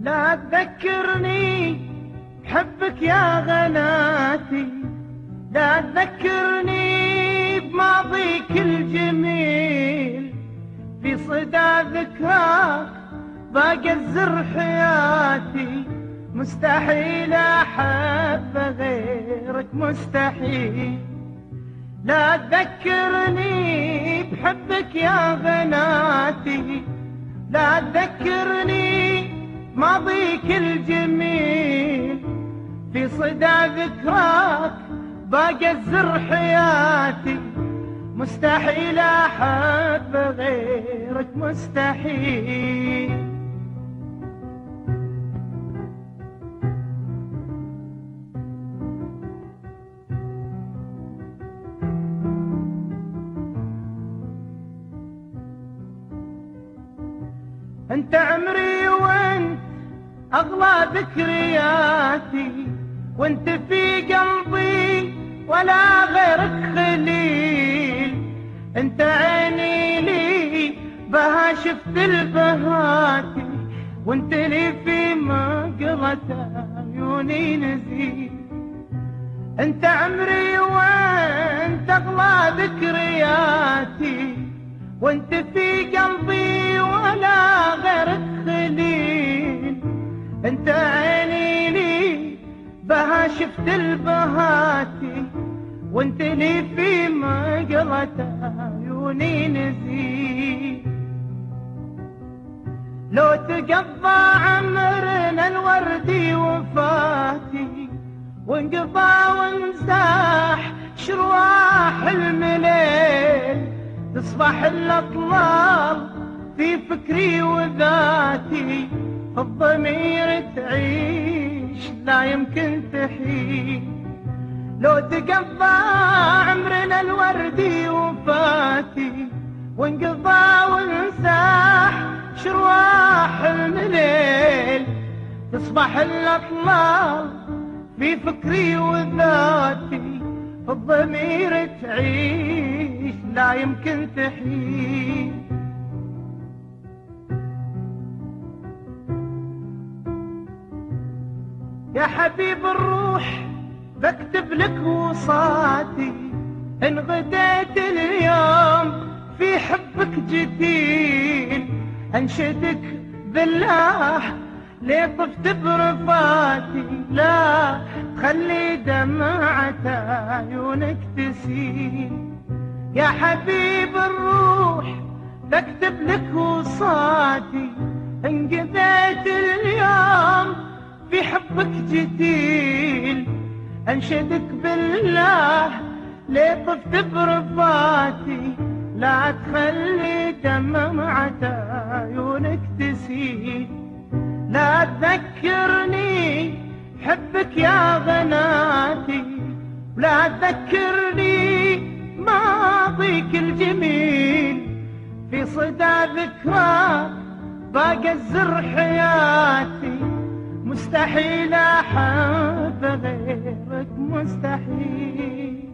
لا تذكرني بحبك يا غناتي، لا تذكرني بماضيك الجميل، في صدى ذكراك ضاق الزر حياتي، مستحيل أحب غيرك مستحيل. لا تذكرني بحبك يا غناتي، لا تذكرني بماضيك الجميل، في صدى ذكراك ضاق الزر حياتي، مستحيل أحب غيرك مستحيل. انت عمري وانت اغلى ذكرياتي، وانت في قلبي ولا غيرك خليل، انت عيني لي بها شفت البهاتي، وانت لي في مقرة عيوني نزيل. انت عمري وانت اغلى ذكرياتي، وانت في قلبي ولا غيرك خليل، انت عيني لي بها شفت البهاتي، وانت لي في مقرة عيوني نزيل. لو تقضى عمرنا الوردي وفاتي، وانقضى وانزاح شرواح المليل، تصبح الأطلال في فكري وذاتي، الضمير تعيش لا يمكن تحيل. لو تقضى عمرنا الوردي وفاتي، وانقضى وانساح شرواح الليل، تصبح الأطلال في فكري وذاتي، الضمير تعيش لا يمكن تحيل. يا حبيب الروح بكتب لك وصاتي، إن غديت اليوم في حبك جديد، أنشدك بالله ليه طفت برفاتي، لا تخلي دمعة عيونك تسيل. يا حبيب الروح بكتب لك وصاتي، إن قضيت اليوم في حبك جديد، أنشدك بالله ليه طفت برفاتي، لا تخلي دمعة عيونك تسيل. لا تذكرني حبك يا غناتي، ولا تذكرني ماضيك الجميل، في صدى ذكراك ضاق الزر حياتي، مستحيل أحب غيرك مستحيل.